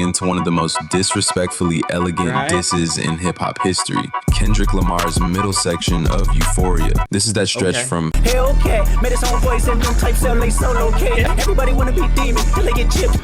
into one of the most disrespectfully elegant disses in hip-hop history. Kendrick Lamar's middle section of Euphoria. This is that stretch from Hellcat, made his own voice and them types sell they solo K. Everybody wanna be demon till they get chipped.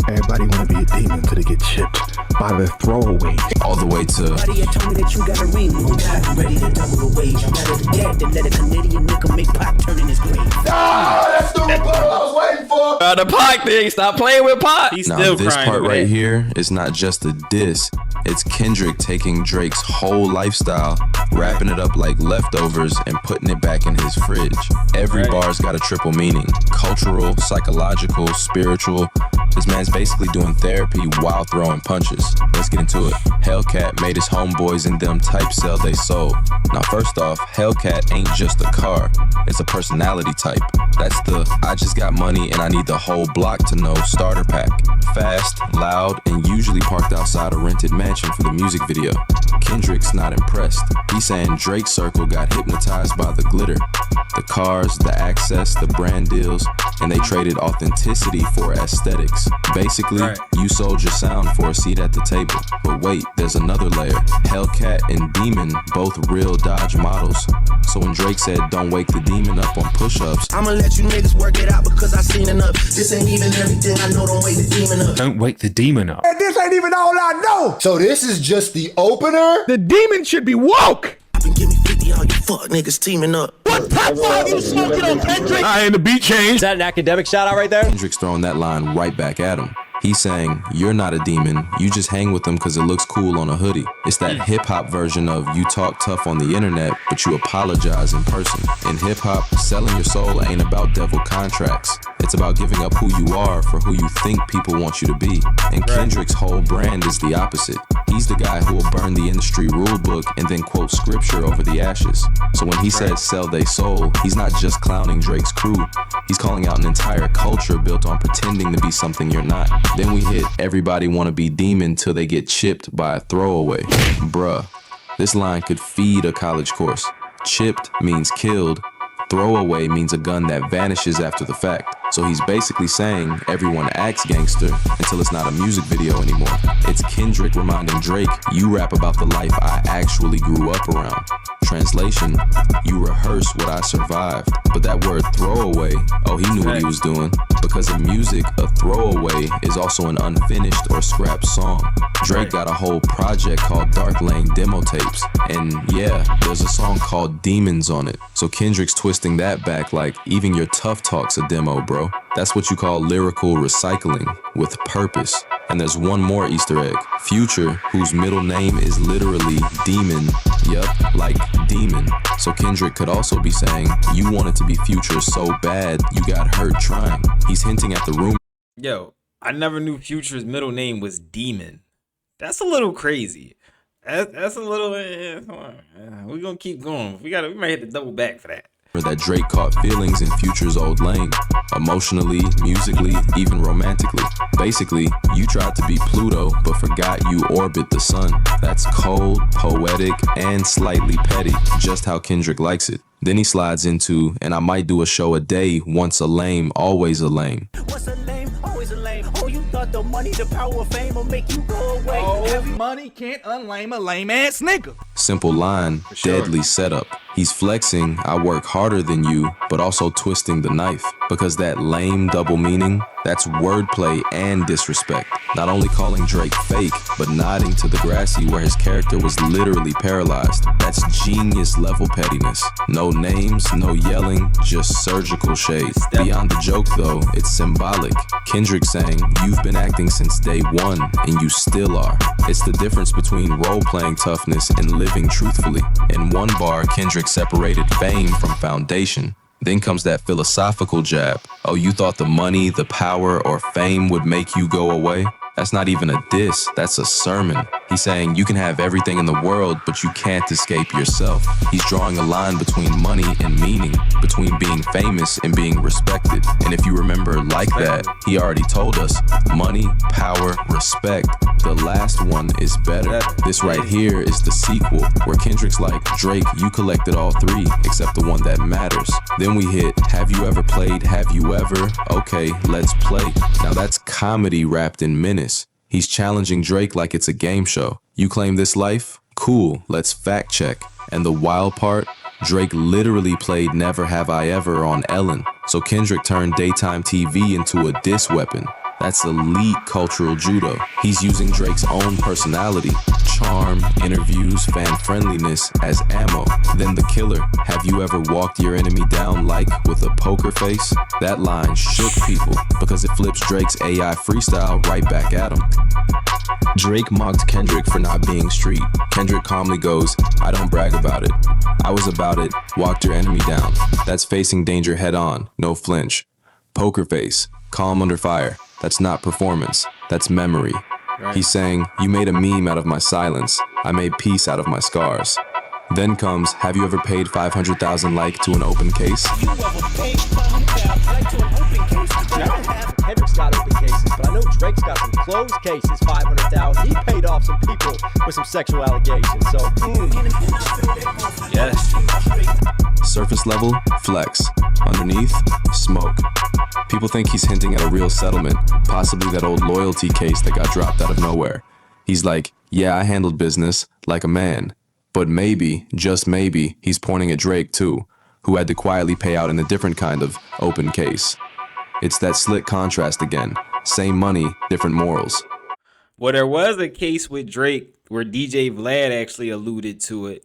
Everybody wanna be a demon till they get chipped by the throwaway. All the way to Buddy had told me that you got a ring. I'm ready to double the wage. I'm better than that than let a Canadian nigga make pop turn in his grave. That's the rebuttal I was waiting for. The Pac thing, stop playing with Pac. He's now still this crying part over right that. here is not just a diss. It's Kendrick taking Drake's whole lifestyle, wrapping it up like leftovers, and putting it back in his fridge. Every bar's got a triple meaning: cultural, psychological, spiritual. This man's basically doing therapy while throwing punches. Let's get into it. Hellcat made his homeboys and them type sell they soul. Now first off, Hellcat ain't just a car, it's a personality type. That's the I just got money and I need the whole block to know starter pack. Fast, loud, and usually parked outside a rented mansion for the music video. Kendrick's not impressed. He's saying Drake's circle got hypnotized by the glitter, the cars, the access, the brand deals, and they traded authenticity for aesthetics. Basically, you sold your sound for a seat at the table. But wait, there's another layer. Hellcat and Demon, both real Dodge models. So when Drake said don't wake the demon up on push-ups, I'ma let you niggas work it out because I seen enough. This ain't even everything I know, don't wake the demon up. Don't wake the demon up. And this ain't even all I know. So this is just the opener? The demon should be woke. And give me 50, all you fuck niggas teaming up. What top 5 you smoking on, Kendrick? And the beat change. Is that an academic shout out right there? Kendrick's throwing that line right back at him. He's saying, you're not a demon, you just hang with them because it looks cool on a hoodie. It's that hip-hop version of you talk tough on the internet, but you apologize in person. In hip-hop, selling your soul ain't about devil contracts. It's about giving up who you are for who you think people want you to be. And Kendrick's whole brand is the opposite. He's the guy who will burn the industry rule book and then quote scripture over the ashes. So when he says sell they soul, he's not just clowning Drake's crew. He's calling out an entire culture built on pretending to be something you're not. Then we hit everybody wanna be demon till they get chipped by a throwaway. Bruh, this line could feed a college course. Chipped means killed. Throwaway means a gun that vanishes after the fact. So he's basically saying everyone acts gangster until it's not a music video anymore. It's Kendrick reminding Drake, you rap about the life I actually grew up around. Translation, you rehearse what I survived. But that word throwaway, oh, he knew what he was doing. Because in music, a throwaway is also an unfinished or scrapped song. Drake got a whole project called Dark Lane Demo Tapes. And yeah, there's a song called Demons on it. So Kendrick's twisting that back like even your tough talk's a demo, bro. That's what you call lyrical recycling with purpose. And there's one more Easter egg. Future, whose middle name is literally Demon. Yup, like demon. So Kendrick could also be saying, you wanted to be Future so bad, you got hurt trying. He's hinting at the rumor. Yo, I never knew Future's middle name was Demon. That's a little crazy. That's a little. We're gonna keep going. We might have to double back for that. That Drake caught feelings in Future's old lane. Emotionally, musically, even romantically. Basically, you tried to be Pluto, but forgot you orbit the sun. That's cold, poetic, and slightly petty. Just how Kendrick likes it. Then he slides into, and I might do a show a day, once a lame, always a lame. What's a lame? Always a lame. Oh, you thought the money, the power of fame will make you go away. Oh, money can't unlame a lame ass nigga. Simple line, deadly setup. He's flexing, I work harder than you, but also twisting the knife. Because that lame double meaning, that's wordplay and disrespect. Not only calling Drake fake, but nodding to Degrassi where his character was literally paralyzed. That's genius level pettiness. No names, no yelling, just surgical shade. Beyond the joke though, it's symbolic. Kendrick saying, you've been acting since day one, and you still are. It's the difference between role-playing toughness and living truthfully. In one bar, Kendrick separated fame from foundation. Then comes that philosophical jab. Oh, you thought the money, the power, or fame would make you go away? That's not even a diss, that's a sermon. He's saying you can have everything in the world, but you can't escape yourself. He's drawing a line between money and meaning, between being famous and being respected. And if you remember Like That, he already told us, money, power, respect. The last one is better. This right here is the sequel, where Kendrick's like, Drake, you collected all three, except the one that matters. Then we hit, have you ever played, have you ever? Okay, let's play. Now that's comedy wrapped in menace. He's challenging Drake like it's a game show. You claim this life? Cool, let's fact check. And the wild part, Drake literally played Never Have I Ever on Ellen. So Kendrick turned daytime TV into a diss weapon. That's elite cultural judo. He's using Drake's own personality, charm, interviews, fan friendliness as ammo. Then the killer, have you ever walked your enemy down like with a poker face? That line shook people because it flips Drake's AI freestyle right back at him. Drake mocked Kendrick for not being street. Kendrick calmly goes, I don't brag about it. I was about it, walked your enemy down. That's facing danger head on, no flinch. Poker face, calm under fire. That's not performance, that's memory. Right. He's saying, you made a meme out of my silence. I made peace out of my scars. Then comes, have you ever paid 500,000 like to an open case? You ever paid 500,000 like to an open case? I don't have Kendrick's got open cases, but I know Drake's got some closed cases, 500,000. He paid off some people with some sexual allegations, so. Yes. Surface level, flex. Underneath, smoke. People think he's hinting at a real settlement, possibly that old loyalty case that got dropped out of nowhere. He's like, yeah, I handled business like a man. But maybe, just maybe, he's pointing at Drake too, who had to quietly pay out in a different kind of open case. It's that slick contrast again. Same money, different morals. Well, there was a case with Drake where DJ Vlad actually alluded to it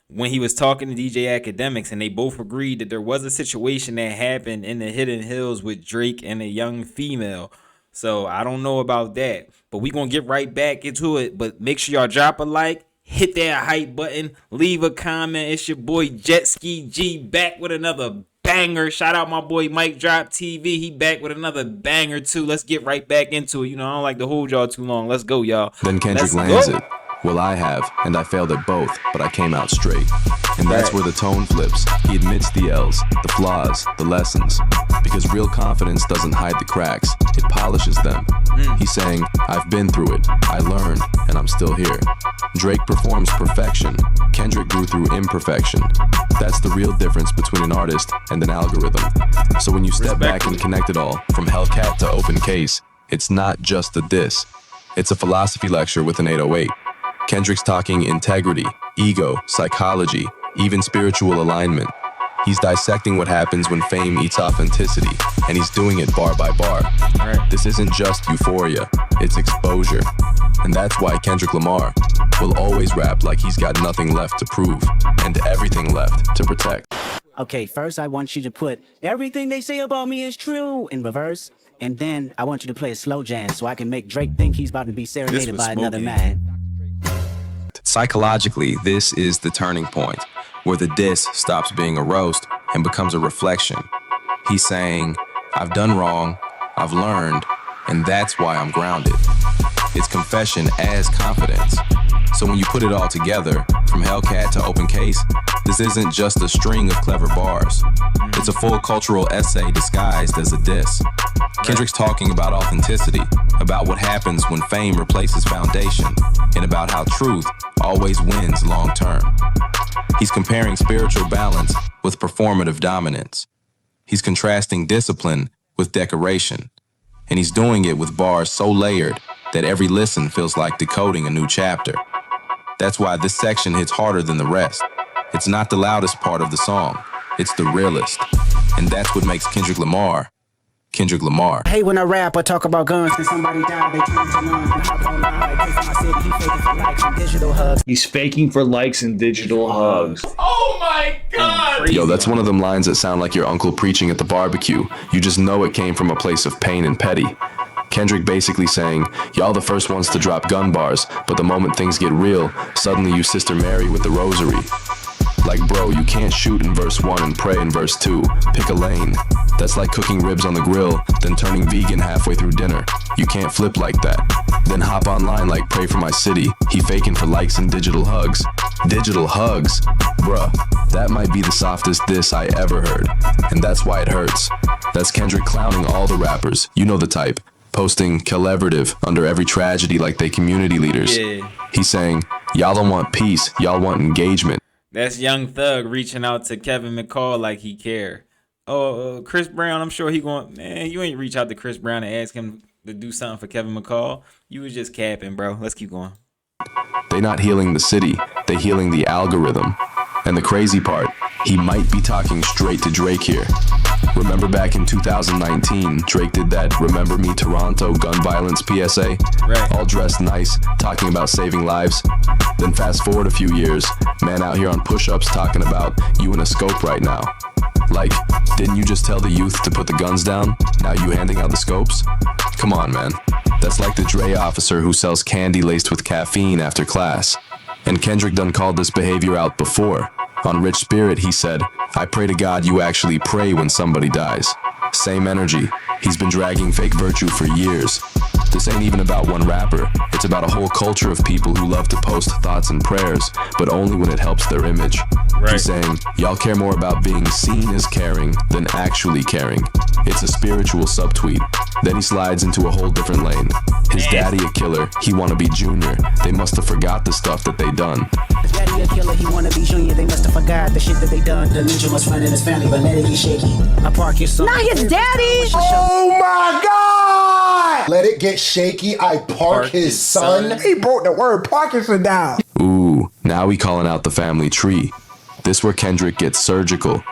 when he was talking to DJ Academics, and they both agreed that there was a situation that happened in the Hidden Hills with Drake and a young female. So I don't know about that, but we gonna get right back into it. But make sure y'all drop a like, hit that hype button, leave a comment. It's your boy Jet Ski G back with another banger. Shout out my boy Mike Drop TV. He back with another banger too. Let's get right back into it. You know, I don't like to hold y'all too long. Let's go, y'all. Then Kendrick lands it. Well, I have, and I failed at both, but I came out straight. And that's where the tone flips. He admits the L's, the flaws, the lessons. Because real confidence doesn't hide the cracks, it polishes them. He's saying, I've been through it, I learned, and I'm still here. Drake performs perfection. Kendrick grew through imperfection. That's the real difference between an artist and an algorithm. So when you step back and connect it all, from Hellcat to Open Case, it's not just a diss. It's a philosophy lecture with an 808. Kendrick's talking integrity, ego, psychology, even spiritual alignment. He's dissecting what happens when fame eats authenticity, and he's doing it bar by bar. Right. This isn't just euphoria, it's exposure. And that's why Kendrick Lamar will always rap like he's got nothing left to prove, and everything left to protect. Okay, first I want you to put everything they say about me is true in reverse, and then I want you to play a slow jam so I can make Drake think he's about to be serenaded by another man. Psychologically, this is the turning point, where the diss stops being a roast and becomes a reflection. He's saying, I've done wrong, I've learned, and that's why I'm grounded. It's confession as confidence. So when you put it all together, from Hellcat to Open Case, this isn't just a string of clever bars. It's a full cultural essay disguised as a diss. Kendrick's talking about authenticity, about what happens when fame replaces foundation, and about how truth always wins long term. He's comparing spiritual balance with performative dominance. He's contrasting discipline with decoration. And he's doing it with bars so layered that every listen feels like decoding a new chapter. That's why this section hits harder than the rest. It's not the loudest part of the song, it's the realest. And that's what makes Kendrick Lamar, Kendrick Lamar. I hate when I rap or talk about guns. When somebody died, they turn to none. Hop online, pay for my city, he faking for likes and digital hugs. He's faking for likes and digital hugs. Oh my God! Yo, that's one of them lines that sound like your uncle preaching at the barbecue. You just know it came from a place of pain and petty. Kendrick basically saying, y'all the first ones to drop gun bars, but the moment things get real, suddenly you Sister Mary with the rosary. Like, bro, you can't shoot in verse 1 and pray in verse 2. Pick a lane. That's like cooking ribs on the grill, then turning vegan halfway through dinner. You can't flip like that. Then hop online like pray for my city. He faking for likes and digital hugs. Digital hugs? Bruh, that might be the softest diss I ever heard. And that's why it hurts. That's Kendrick clowning all the rappers. You know the type. Posting collaborative under every tragedy like they community leaders. Yeah. He's saying, y'all don't want peace, y'all want engagement. That's Young Thug reaching out to Kevin McCall like he care. Oh, Chris Brown, I'm sure he going, man, you ain't reach out to Chris Brown and ask him to do something for Kevin McCall. You was just capping, bro. Let's keep going. They not healing the city, they healing the algorithm. And the crazy part, he might be talking straight to Drake here. Remember back in 2019, Drake did that Remember Me Toronto gun violence PSA? Right. All dressed nice, talking about saving lives. Then fast forward a few years, man out here on push-ups talking about you in a scope right now. Like, didn't you just tell the youth to put the guns down? Now you handing out the scopes? Come on, man. That's like the Dre officer who sells candy laced with caffeine after class. And Kendrick done called this behavior out before. On Rich Spirit, he said, I pray to God you actually pray when somebody dies. Same energy. He's been dragging fake virtue for years. This ain't even about one rapper. It's about a whole culture of people who love to post thoughts and prayers, but only when it helps their image. Right. He's saying, y'all care more about being seen as caring than actually caring. It's a spiritual subtweet. Then he slides into a whole different lane. His daddy a killer, he wanna be Junior. They must have forgot the stuff that they done. His daddy a killer, he wanna be Junior. They must have forgot the shit that they done. The ninja must run in his family, but let it get shaky. I park his son. Not his daddy! Oh my God! Let it get shaky. I park his son. He broke the word Parkinson down. Ooh, now we calling out the family tree. This where Kendrick gets surgical.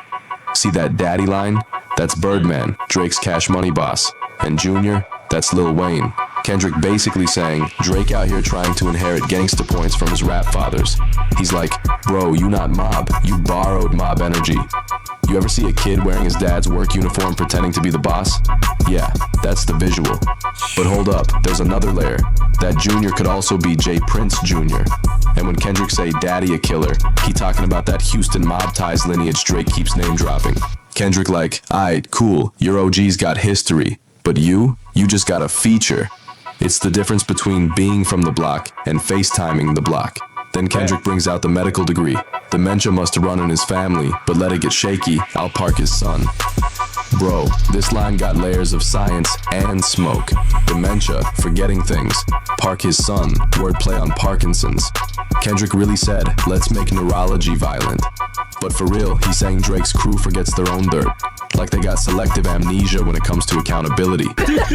See that daddy line? That's Birdman, Drake's Cash Money boss. And Junior, that's Lil Wayne. Kendrick basically saying Drake out here trying to inherit gangsta points from his rap fathers. He's like, bro, you not mob, you borrowed mob energy. You ever see a kid wearing his dad's work uniform pretending to be the boss? Yeah, that's the visual. But hold up, there's another layer. That Junior could also be Jay Prince Jr. And when Kendrick say daddy a killer, he talking about that Houston mob ties lineage Drake keeps name dropping. Kendrick like, aight, cool, your OG's got history. But you just got a feature. It's the difference between being from the block and FaceTiming the block. Then Kendrick brings out the medical degree. Dementia must run in his family, but let it get shaky, I'll park his son. Bro, this line got layers of science and smoke. Dementia, forgetting things. Park his son, wordplay on Parkinson's. Kendrick really said, let's make neurology violent. But for real, he's saying Drake's crew forgets their own dirt. Like they got selective amnesia when it comes to accountability. Forget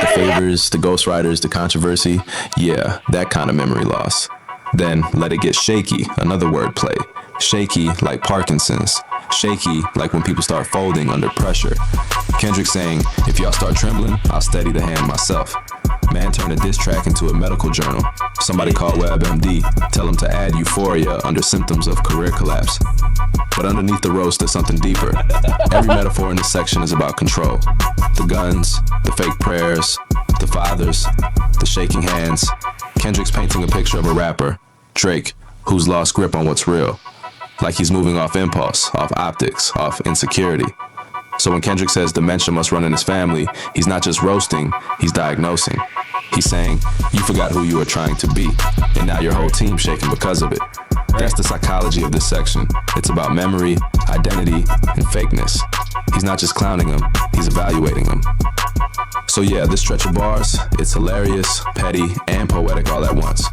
the favors, the ghostwriters, the controversy. Yeah, that kind of memory loss. Then let it get shaky, another wordplay. Shaky like Parkinson's. Shaky like when people start folding under pressure. Kendrick saying, if y'all start trembling, I'll steady the hand myself. Man turned a diss track into a medical journal. Somebody call WebMD, tell him to add Euphoria under symptoms of career collapse. But underneath the roast there's something deeper. Every metaphor in this section is about control. The guns, the fake prayers, the fathers, the shaking hands. Kendrick's painting a picture of a rapper, Drake, who's lost grip on what's real. Like he's moving off impulse, off optics, off insecurity. So when Kendrick says dementia must run in his family, he's not just roasting, he's diagnosing. He's saying, you forgot who you were trying to be, and now your whole team's shaking because of it. That's the psychology of this section. It's about memory, identity, and fakeness. He's not just clowning them, he's evaluating them. So yeah, this stretch of bars, it's hilarious, petty, and poetic all at once.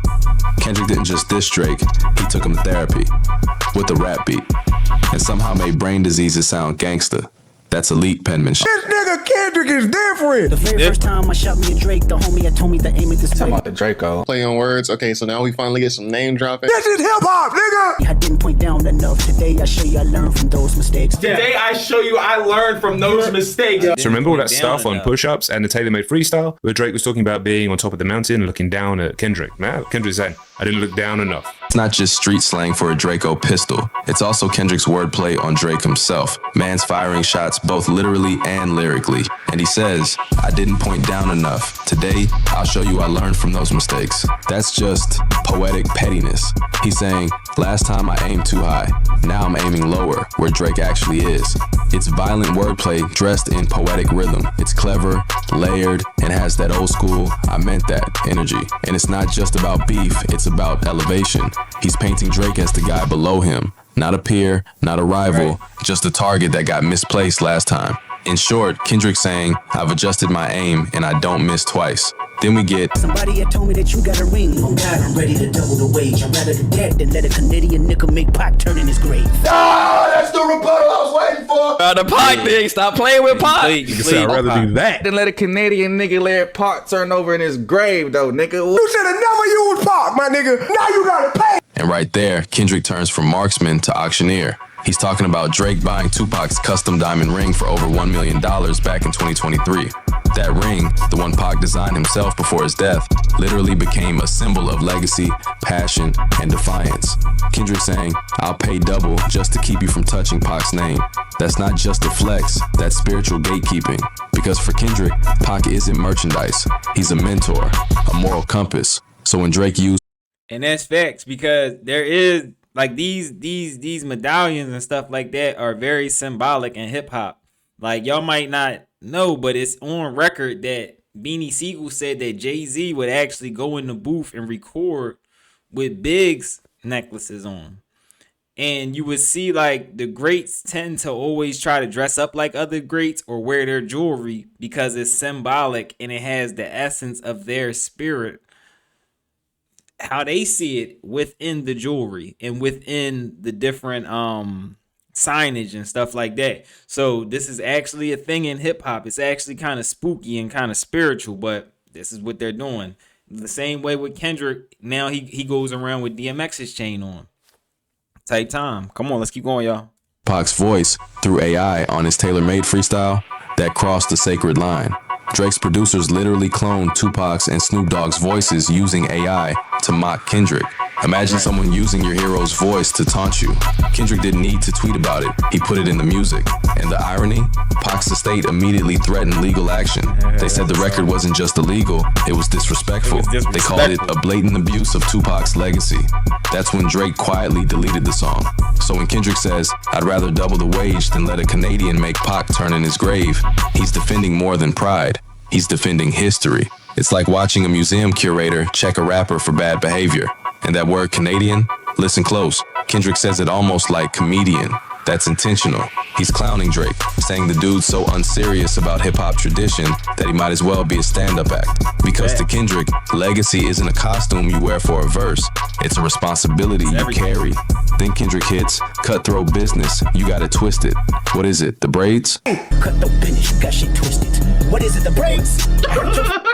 Kendrick didn't just diss Drake, he took him to therapy with a rap beat, and somehow made brain diseases sound gangsta. That's elite penmanship. This nigga Kendrick is different. The very first time I shot me a Drake, the homie had told me to aim it this way. About the Draco. Play on words. Okay, so now we finally get some name dropping. This is hip hop, nigga. I didn't point down enough. Today I show you I learned from those mistakes. Today I show you I learned from those mistakes. So remember all that stuff on push-ups and the tailor-made freestyle where Drake was talking about being on top of the mountain and looking down at Kendrick. Man, Kendrick said, I didn't look down enough. It's not just street slang for a Draco pistol. It's also Kendrick's wordplay on Drake himself. Man's firing shots both literally and lyrically. And he says, I didn't point down enough. Today, I'll show you I learned from those mistakes. That's just poetic pettiness. He's saying, Last time I aimed too high, now I'm aiming lower, where Drake actually is. It's violent wordplay dressed in poetic rhythm. It's clever, layered, and has that old school, I meant that energy. And it's not just about beef, it's about elevation. He's painting Drake as the guy below him. Not a peer, not a rival, just a target that got misplaced last time. In short, Kendrick saying, I've adjusted my aim and I don't miss twice. Then we get somebody had told me that you got a ring. I'm tired, I'm ready to double the wage. I'd rather the dead than let a Canadian nigga make Pac turn in his grave. Ah, that's the rebuttal I was waiting for. The Pac thing, stop playing with Pac. You can say I'd rather do that than let a Canadian nigga let Pac turn over in his grave, though, nigga. You should have never used Pac, my nigga. Now you gotta pay. And right there, Kendrick turns from marksman to auctioneer. He's talking about Drake buying Tupac's custom diamond ring for over $1 million back in 2023. That ring, the one Pac designed himself before his death, literally became a symbol of legacy, passion, and defiance. Kendrick saying, I'll pay double just to keep you from touching Pac's name. That's not just a flex, that's spiritual gatekeeping. Because for Kendrick, Pac isn't merchandise. He's a mentor, a moral compass. So when Drake used... And that's facts, because there is... like these medallions and stuff like that are very symbolic in hip hop. Like y'all might not know, but it's on record that Beanie Siegel said that Jay-Z would actually go in the booth and record with Big's necklaces on. And you would see like the greats tend to always try to dress up like other greats or wear their jewelry because it's symbolic and it has the essence of their spirit, how they see it within the jewelry and within the different signage and stuff like that. So this is actually a thing in hip hop. It's actually kind of spooky and kind of spiritual, but this is what they're doing. The same way with Kendrick, now he goes around with DMX's chain on. Type time. Come on, let's keep going, y'all. Pac's voice through AI on his tailor-made freestyle that crossed the sacred line. Drake's producers literally cloned Tupac's and Snoop Dogg's voices using AI to mock Kendrick. Imagine someone using your hero's voice to taunt you. Kendrick didn't need to tweet about it. He put it in the music. And the irony? Pac's estate immediately threatened legal action. They said the record wasn't just illegal, it was disrespectful. They called it a blatant abuse of Tupac's legacy. That's when Drake quietly deleted the song. So when Kendrick says, I'd rather double the wage than let a Canadian make Pac turn in his grave, he's defending more than pride. He's defending history. It's like watching a museum curator check a rapper for bad behavior. And that word Canadian, listen close. Kendrick says it almost like comedian. That's intentional. He's clowning Drake, saying the dude's so unserious about hip-hop tradition that he might as well be a stand-up act. Because to Kendrick, legacy isn't a costume you wear for a verse. It's a responsibility you carry. Then Kendrick hits cutthroat business. You got it twisted. What is it, the braids? Cutthroat business, you got shit twisted. What is it, the braids?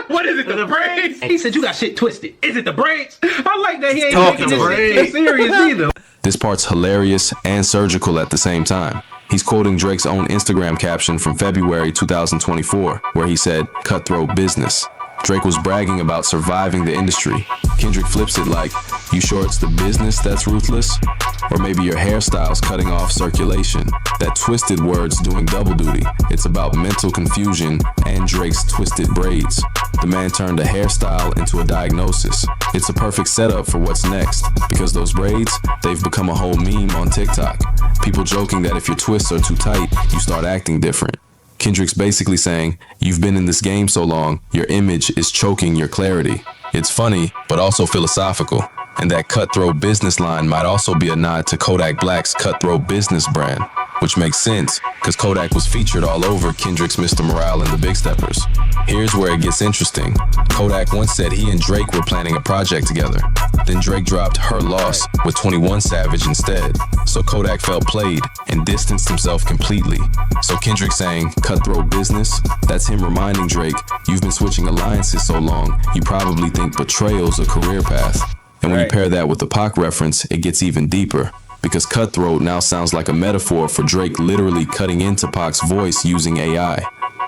What is it, the braids? He said you got shit twisted. Is it the braids? I like that he ain't making this shit serious either. This part's hilarious and surgical at the same time. He's quoting Drake's own Instagram caption from February 2024, where he said, cutthroat business. Drake was bragging about surviving the industry. Kendrick flips it like, you sure it's the business that's ruthless? Or maybe your hairstyle's cutting off circulation. That twisted word's doing double duty. It's about mental confusion and Drake's twisted braids. The man turned a hairstyle into a diagnosis. It's a perfect setup for what's next, because those braids, they've become a whole meme on TikTok. People joking that if your twists are too tight, you start acting different. Kendrick's basically saying, you've been in this game so long, your image is choking your clarity. It's funny, but also philosophical. And that cutthroat business line might also be a nod to Kodak Black's cutthroat business brand, which makes sense, because Kodak was featured all over Kendrick's Mr. Morale and the Big Steppers. Here's where it gets interesting. Kodak once said he and Drake were planning a project together. Then Drake dropped Her Loss with 21 Savage instead. So Kodak felt played and distanced himself completely. So Kendrick saying, cutthroat business, that's him reminding Drake, you've been switching alliances so long, you probably think betrayal's a career path. And when you pair that with the Pac reference, it gets even deeper. Because cutthroat now sounds like a metaphor for Drake literally cutting into Pac's voice using AI.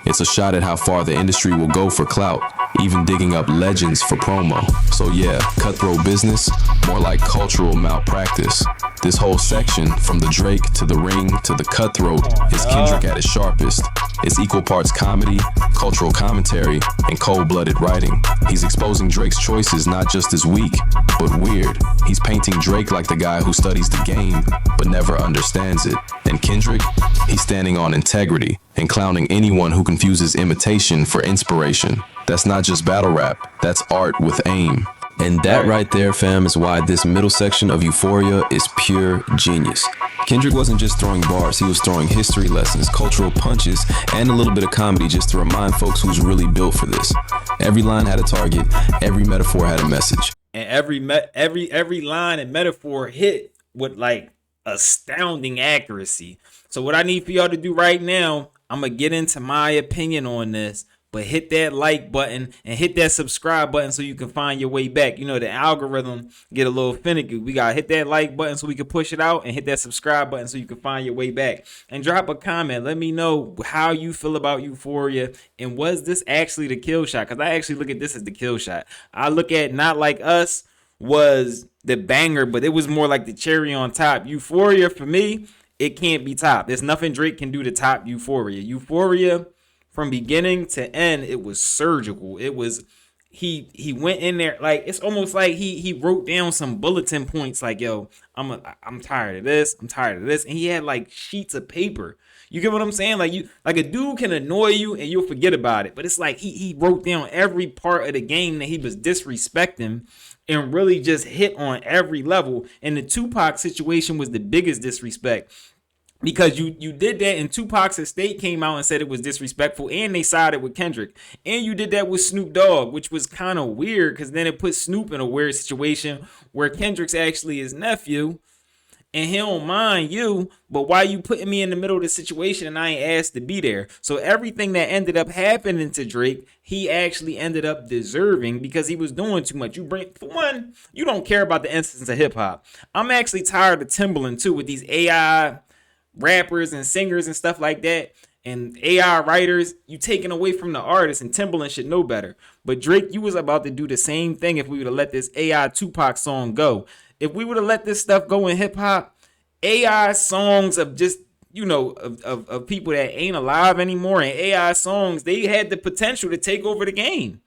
It's a shot at how far the industry will go for clout, even digging up legends for promo. So yeah, cutthroat business, more like cultural malpractice. This whole section, from the Drake to the Ring to the Cutthroat, is Kendrick at his sharpest. It's equal parts comedy, cultural commentary, and cold-blooded writing. He's exposing Drake's choices not just as weak, but weird. He's painting Drake like the guy who studies the game, but never understands it. And Kendrick, he's standing on integrity and clowning anyone who confuses imitation for inspiration. That's not just battle rap, that's art with aim. And that right there, fam, is why this middle section of Euphoria is pure genius. Kendrick wasn't just throwing bars, he was throwing history lessons, cultural punches, and a little bit of comedy just to remind folks who's really built for this. Every line had a target, every metaphor had a message. And every line and metaphor hit with like astounding accuracy. So what I need for y'all to do right now, I'm gonna get into my opinion on this, but hit that like button and hit that subscribe button so you can find your way back. You know, the algorithm get a little finicky. We gotta hit that like button so we can push it out, and hit that subscribe button so you can find your way back. And drop a comment. Let me know how you feel about Euphoria, and was this actually the kill shot? Because I actually look at this as the kill shot. I look at Not Like Us was the banger, but it was more like the cherry on top. Euphoria, for me, it can't be top. There's nothing Drake can do to top Euphoria. Euphoria, from beginning to end, it was surgical. It was he went in there like it's almost like he wrote down some bulletin points like, yo, I'm tired of this, I'm tired of this, and he had like sheets of paper. You get what I'm saying? Like a dude can annoy you and you'll forget about it, but it's like he wrote down every part of the game that he was disrespecting and really just hit on every level. And the Tupac situation was the biggest disrespect. Because you did that, and Tupac's estate came out and said it was disrespectful, and they sided with Kendrick. And you did that with Snoop Dogg, which was kind of weird, because then it put Snoop in a weird situation where Kendrick's actually his nephew, and he don't mind you, but why you putting me in the middle of the situation and I ain't asked to be there? So everything that ended up happening to Drake, he actually ended up deserving because he was doing too much. For one, you don't care about the essence of hip-hop. I'm actually tired of Timbaland, too, with these AI rappers and singers and stuff like that, and AI writers. You taking away from the artists, and Timbaland should know better. But Drake, you was about to do the same thing if we would have let this AI Tupac song go. If we would have let this stuff go in hip hop, AI songs of just, you know, of people that ain't alive anymore, and AI songs, they had the potential to take over the game.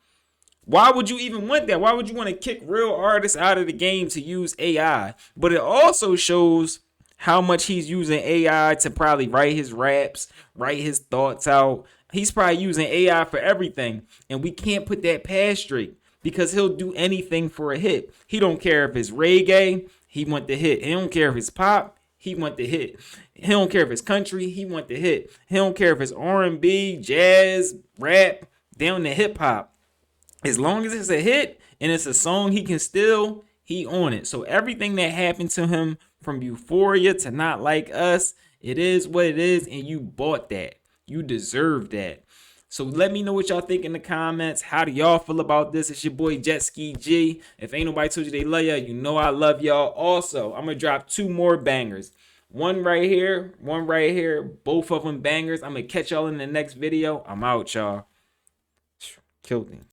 Why would you even want that? Why would you want to kick real artists out of the game to use AI? But it also shows how much he's using AI to probably write his raps, write his thoughts out. He's probably using AI for everything. And we can't put that past Drake because he'll do anything for a hit. He don't care if it's reggae, he want the hit. He don't care if it's pop, he want the hit. He don't care if it's country, he want the hit. He don't care if it's R&B, jazz, rap, down to hip hop. As long as it's a hit and it's a song he can steal, he on it. So everything that happened to him from Euphoria to Not Like Us, it is what it is, and you bought that. You deserve that. So let me know what y'all think in the comments. How do y'all feel about this? It's your boy Jet Ski G. If ain't nobody told you they love y'all, you know I love y'all. Also, I'm gonna drop 2 more bangers. One right here, one right here. Both of them bangers. I'm gonna catch y'all in the next video. I'm out, y'all. Killed him.